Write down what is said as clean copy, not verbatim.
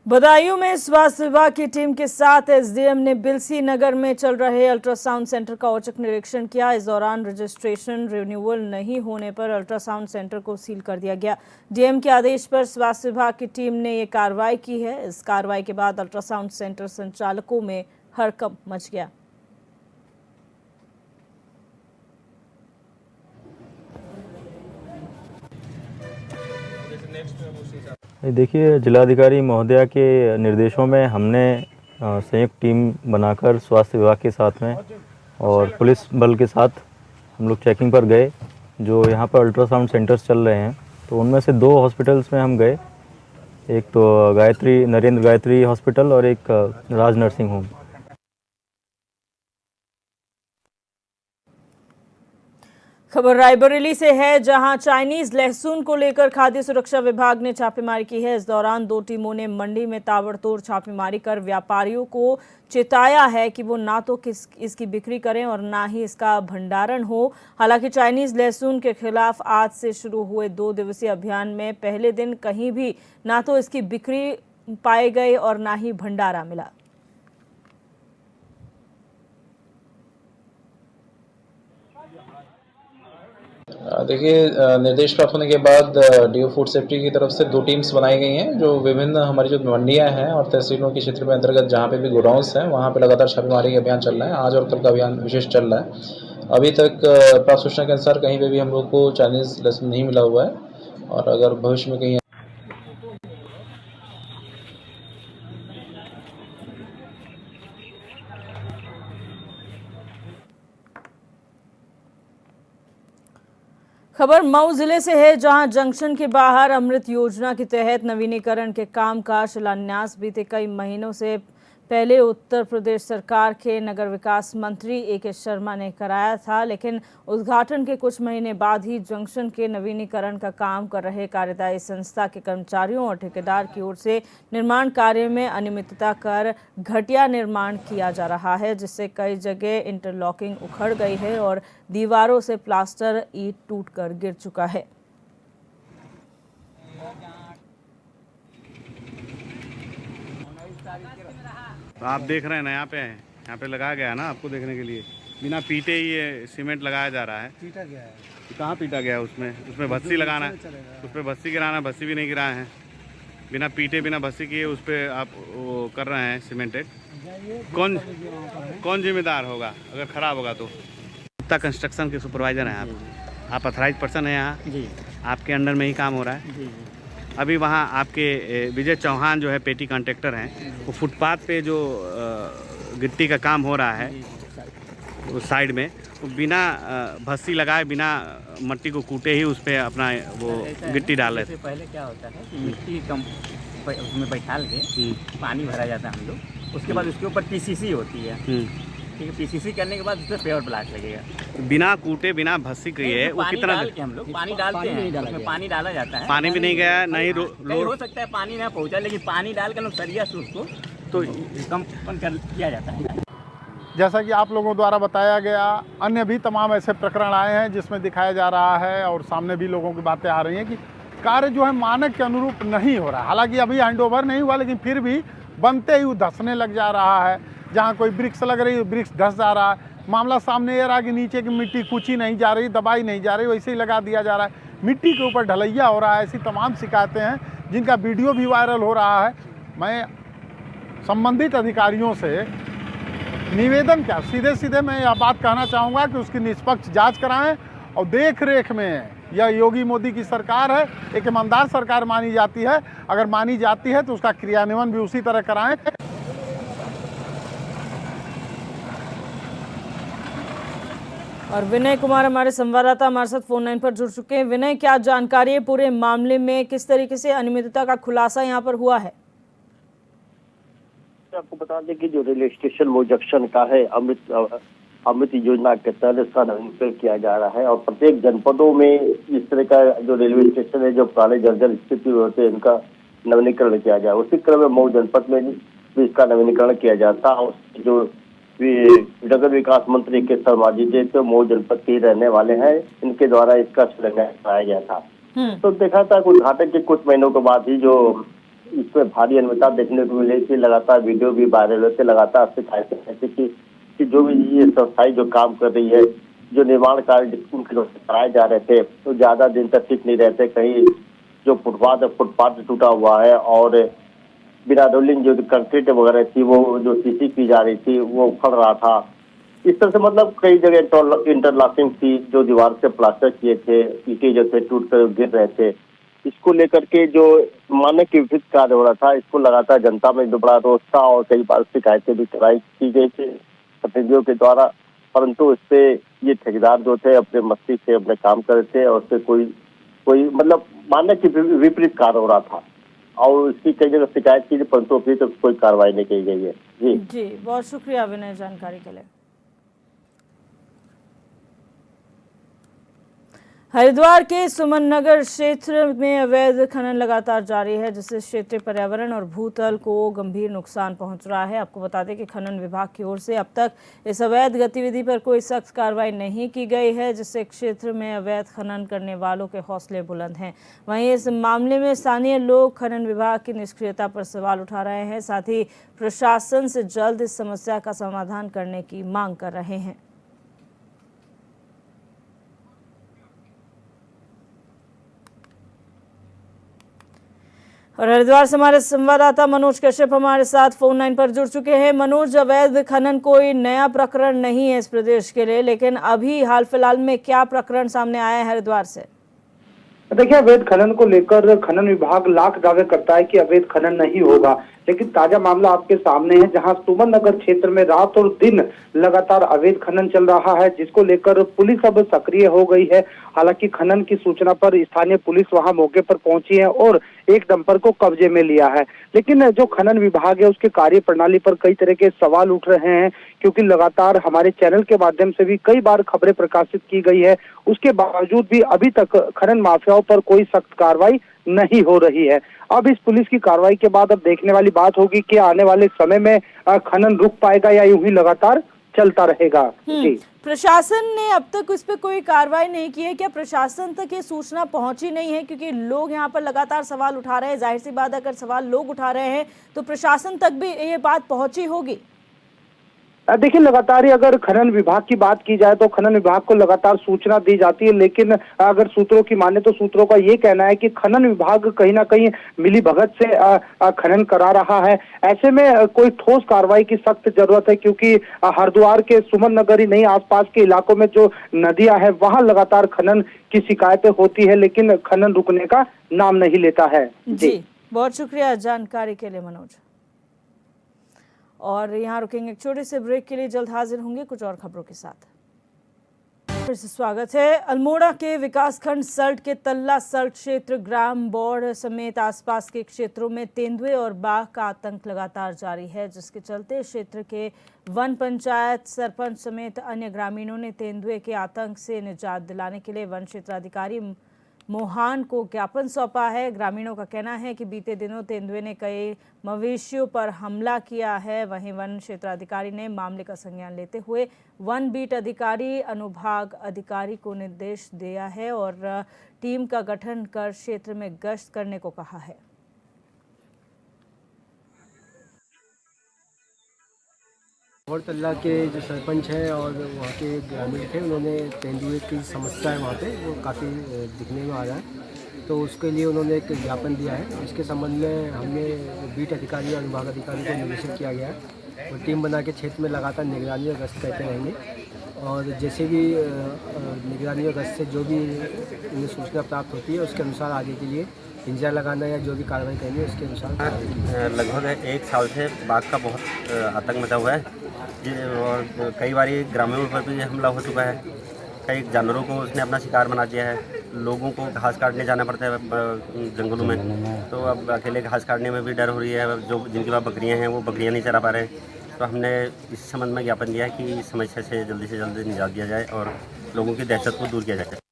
बदायूं में स्वास्थ्य विभाग की टीम के साथ एसडीएम ने बिलसी नगर में चल रहे अल्ट्रासाउंड सेंटर का औचक निरीक्षण किया। इस दौरान रजिस्ट्रेशन रिन्यूअल नहीं होने पर अल्ट्रासाउंड सेंटर को सील कर दिया गया। डीएम के आदेश पर स्वास्थ्य विभाग की टीम ने ये कार्रवाई की है। इस कार्रवाई के बाद अल्ट्रासाउंड सेंटर संचालकों में हड़कंप मच गया। देखिए, जिलाधिकारी महोदया के निर्देशों में हमने संयुक्त टीम बनाकर स्वास्थ्य विभाग के साथ में और पुलिस बल के साथ हम लोग चेकिंग पर गए। जो यहाँ पर अल्ट्रासाउंड सेंटर्स चल रहे हैं तो उनमें से 2 हॉस्पिटल्स में हम गए। एक तो नरेंद्र गायत्री हॉस्पिटल और एक राज नर्सिंग होम। खबर रायबरेली से है, जहां चाइनीज लहसुन को लेकर खाद्य सुरक्षा विभाग ने छापेमारी की है। इस दौरान 2 टीमों ने मंडी में ताबड़तोड़ छापेमारी कर व्यापारियों को चेताया है कि वो ना तो इसकी बिक्री करें और ना ही इसका भंडारण हो। हालांकि चाइनीज लहसुन के खिलाफ आज से शुरू हुए 2 दिवसीय अभियान में पहले दिन कहीं भी ना तो इसकी बिक्री पाई गई और ना ही भंडारा मिला। देखिए, निर्देश प्राप्त होने के बाद डीओ फूड सेफ्टी की तरफ से 2 टीम्स बनाई गई हैं जो विभिन्न हमारी जो मंडियां हैं और तहसीलों के क्षेत्र में अंतर्गत जहां पे भी गोडाउंस हैं वहां पे लगातार छापेमारी का अभियान चल रहा है। आज और कल का अभियान विशेष चल रहा है। अभी तक प्राप्त सूचना के अनुसार कहीं पे भी हम लोग को चाइनीज लहसुन नहीं मिला हुआ है और अगर भविष्य में कहीं खबर मऊ जिले से है, जहां जंक्शन के बाहर अमृत योजना के तहत नवीनीकरण के काम का शिलान्यास बीते कई महीनों से पहले उत्तर प्रदेश सरकार के नगर विकास मंत्री ए.के. शर्मा ने कराया था, लेकिन उद्घाटन के कुछ महीने बाद ही जंक्शन के नवीनीकरण का काम कर रहे कार्यदायी संस्था के कर्मचारियों और ठेकेदार की ओर से निर्माण कार्य में अनियमितता कर घटिया निर्माण किया जा रहा है, जिससे कई जगह इंटरलॉकिंग उखड़ गई है और दीवारों से प्लास्टर ईंट टूटकर गिर चुका है। तो आप देख रहे हैं ना, यहाँ पे लगाया गया है ना आपको देखने के लिए। बिना पीटे ही ये सीमेंट लगाया जा रहा है। पीटा गया है? कहाँ पीटा गया है? उसमें भस्सी लगाना है, उस पर भस्सी गिराना, भस्सी भी नहीं गिराए हैं। बिना पीटे बिना भस्सी किए उस पर आप वो कर रहे हैं सीमेंटेड। कौन जिम्मेदार होगा अगर ख़राब होगा तो? गुप्ता कंस्ट्रक्शन के सुपरवाइज़र हैं आप अथराइज पर्सन हैं यहाँ जी। आपके अंडर में ही काम हो रहा है जी। अभी वहाँ आपके विजय चौहान जो है पेटी कॉन्ट्रैक्टर हैं, वो फुटपाथ पे जो गिट्टी का काम हो रहा है उस साइड में, वो बिना भस्सी लगाए बिना मट्टी को कूटे ही उस पर अपना वो गिट्टी डाल रहे थे। पहले क्या होता है कि मिट्टी उसमें बैठाल के पानी भरा जाता है हम लोग, उसके बाद उसके ऊपर पीसीसी होती है। ठीक है, पीसीसी करने के बाद उस पर प्योर ब्लॉक लगेगा। बिना कूटे बिना भस्सी किए वो कितना हम लोग पानी डालते हैं, उसमें पानी डाला जाता है। पानी भी नहीं गया, नहीं हो सकता है पानी ना पहुंचा, लेकिन पानी डाल कर सरिया से उसको तो कंपन किया जाता है। जैसा कि आप लोगों द्वारा बताया गया, अन्य भी तमाम ऐसे प्रकरण आए हैं जिसमें दिखाया जा रहा है और सामने भी लोगों की बातें आ रही हैं कि कार्य जो है मानक के अनुरूप नहीं हो रहा। हालांकि अभी हैंडओवर नहीं हुआ, लेकिन फिर भी बनते ही धंसने लग जा रहा है। जहाँ कोई ब्रिक्स लग रही है, ब्रिक्स धंस जा रहा है। मामला सामने ये रहा कि नीचे की मिट्टी कुची नहीं जा रही, दबाई नहीं जा रही, वैसे ही लगा दिया जा रहा है। मिट्टी के ऊपर ढलैया हो रहा है। ऐसी तमाम शिकायतें हैं जिनका वीडियो भी वायरल हो रहा है। मैं संबंधित अधिकारियों से निवेदन क्या सीधे मैं यह बात कहना चाहूँगा कि उसकी निष्पक्ष जांच कराएं और देख रेख में यह योगी मोदी की सरकार है, एक ईमानदार सरकार मानी जाती है। अगर मानी जाती है तो उसका क्रियान्वयन भी उसी तरह कराएं। और विनय कुमार हमारे संवाददाता हमारे साथ फोन लाइन पर जुड़ चुके हैं। विनय, क्या जानकारी है पूरे मामले में, किस तरीके से अनियमितता का खुलासा यहाँ पर हुआ है? आपको बता दें कि जो रेलवे स्टेशन वो जंक्शन का है, अमृत योजना के तहत इसका नवीनीकरण किया जा रहा है और प्रत्येक जनपदों में इस तरह का जो रेलवे स्टेशन है जो पुराने जर्जर स्थिति में होते हैं उनका नवीनीकरण किया जाए। उसी क्रम में मऊ जनपद में भी इसका नवीनीकरण किया जाता है। जो नगर विकास मंत्री के शर्मा जी जो मऊ जनपद के रहने वाले हैं, इनके द्वारा इसका शिलान्यास कराया गया था। तो देखा था उद्घाटन के कुछ महीनों के बाद ही जो इसमें भारी अनियमितता देखने को मिली थी। लगातार वीडियो भी वायरल होते, लगातार शिकायतें रहती थी कि जो भी ये संस्थाएं जो काम कर रही है, जो निर्माण कार्य उनके द्वारा कराए जा रहे थे, तो ज्यादा दिन तक ठीक नहीं रहते। कहीं जो फुटपाथ टूटा हुआ है और बिना रोलिंग जो कंक्रीट वगैरह थी, वो जो सीसी की जा रही थी, वो उखड़ रहा था। इस तरह से मतलब कई जगह इंटरलॉकिंग थी, जो दीवार से प्लास्टर किए थे, ईंटें जो थे टूट कर गिर रहे थे। इसको लेकर के जो मानक के विपरीत कार्य हो रहा था, इसको लगातार जनता में जो बड़ा रोष था और कई बार शिकायतें भी कराई की गई थी प्रतिनिधियों के द्वारा, परंतु इस पे ये ठेकेदार जो थे अपने मस्ती से अपने काम कर रहे थे और उससे कोई मतलब मानक के विपरीत कार्य हो रहा था और इसकी कई जगह शिकायत की थी, परंतु अभी तक कोई कार्रवाई नहीं की गई है। जी, बहुत शुक्रिया विनय जानकारी के लिए। हरिद्वार के सुमन नगर क्षेत्र में अवैध खनन लगातार जारी है, जिससे क्षेत्रीय पर्यावरण और भूतल को गंभीर नुकसान पहुंच रहा है। आपको बता दें कि खनन विभाग की ओर से अब तक इस अवैध गतिविधि पर कोई सख्त कार्रवाई नहीं की गई है, जिससे क्षेत्र में अवैध खनन करने वालों के हौसले बुलंद हैं। वहीं इस मामले में स्थानीय लोग खनन विभाग की निष्क्रियता पर सवाल उठा रहे हैं, साथ ही प्रशासन से जल्द इस समस्या का समाधान करने की मांग कर रहे हैं। और हरिद्वार से हमारे संवाददाता मनोज कश्यप हमारे साथ फोन लाइन पर जुड़ चुके हैं। मनोज, अवैध खनन कोई नया प्रकरण नहीं है इस प्रदेश के लिए, लेकिन अभी हाल फिलहाल में क्या प्रकरण सामने आया है हरिद्वार से? देखिए, अवैध खनन को लेकर खनन विभाग लाख दावे करता है कि अवैध खनन नहीं होगा, लेकिन ताजा मामला आपके सामने है, जहां सुमन नगर क्षेत्र में रात और दिन लगातार अवैध खनन चल रहा है, जिसको लेकर पुलिस अब सक्रिय हो गई है। हालांकि खनन की सूचना पर स्थानीय पुलिस वहां मौके पर पहुंची है और एक डंपर को कब्जे में लिया है, लेकिन जो खनन विभाग है उसके कार्य प्रणाली पर कई तरह के सवाल उठ रहे हैं, क्योंकि लगातार हमारे चैनल के माध्यम से भी कई बार खबरें प्रकाशित की गई है, उसके बावजूद भी अभी तक खनन माफियाओं पर कोई सख्त कार्रवाई नहीं हो रही है। अब इस पुलिस की कार्रवाई के बाद अब देखने वाली बात होगी कि आने वाले समय में खनन रुक पाएगा या यूं ही लगातार चलता रहेगा। जी, प्रशासन ने अब तक उस पर कोई कार्रवाई नहीं की है क्या? प्रशासन तक ये सूचना पहुंची नहीं है? क्योंकि लोग यहाँ पर लगातार सवाल उठा रहे हैं। जाहिर सी बात, अगर सवाल लोग उठा रहे हैं तो प्रशासन तक भी ये बात पहुंची होगी। देखिए, लगातार अगर खनन विभाग की बात की जाए तो खनन विभाग को लगातार सूचना दी जाती है, लेकिन अगर सूत्रों की माने तो सूत्रों का ये कहना है कि खनन विभाग कहीं ना कहीं मिली भगत से खनन करा रहा है। ऐसे में कोई ठोस कार्रवाई की सख्त जरूरत है, क्योंकि हरिद्वार के सुमन नगर ही नहीं, आसपास के इलाकों में जो नदियां हैं वहां लगातार खनन की शिकायतें होती है, लेकिन खनन रुकने का नाम नहीं लेता है। जी, बहुत शुक्रिया जानकारी के लिए मनोज। और यहाँ रुकेंगे एक छोटे से ब्रेक के लिए, जल्द हाजिर होंगे कुछ और खबरों के साथ। फिर से स्वागत है। अल्मोड़ा के विकासखंड सल्ट के तल्ला सल्ट क्षेत्र ग्राम बोर्ड समेत आसपास के क्षेत्रों में तेंदुए और बाघ का आतंक लगातार जारी है, जिसके चलते क्षेत्र के वन पंचायत सरपंच समेत अन्य ग्रामीणों ने तेंदुए के आतंक से निजात दिलाने के लिए वन क्षेत्राधिकारी मोहान को ज्ञापन सौंपा है। ग्रामीणों का कहना है कि बीते दिनों तेंदुए ने कई मवेशियों पर हमला किया है। वहीं वन क्षेत्राधिकारी ने मामले का संज्ञान लेते हुए वन बीट अधिकारी अनुभाग अधिकारी को निर्देश दिया है और टीम का गठन कर क्षेत्र में गश्त करने को कहा है। तल्ला के जो सरपंच हैं और वहाँ के ग्रामीण थे, उन्होंने तेंदुए की समस्या है वहाँ पे वो काफ़ी दिखने में आ रहा है, तो उसके लिए उन्होंने एक ज्ञापन दिया है। इसके संबंध में हमने बीट अधिकारी और अनुभाग अधिकारी को निर्देशित किया गया है। वो टीम बना के क्षेत्र में लगातार निगरानी और गश्त करते रहेंगे और जैसे भी निगरानी और गश्त से जो भी उन्हें सूचना प्राप्त होती है उसके अनुसार आगे के लिए पिंजरा लगाना या जो भी कार्रवाई करनी है उसके अनुसार। लगभग 1 साल से बाघ का बहुत आतंक मचा हुआ है और कई बार ग्रामीणों पर भी हमला हो चुका है। कई जानवरों को उसने अपना शिकार बना दिया है। लोगों को घास काटने जाना पड़ता है जंगलों में, तो अब अकेले घास काटने में भी डर हो रही है। जो जिनके पास बकरियां हैं वो बकरियां नहीं चरा पा रहे, तो हमने इस संबंध में ज्ञापन दिया कि इस समस्या से जल्दी निजात दिया जाए और लोगों की दहशत को दूर किया जाए।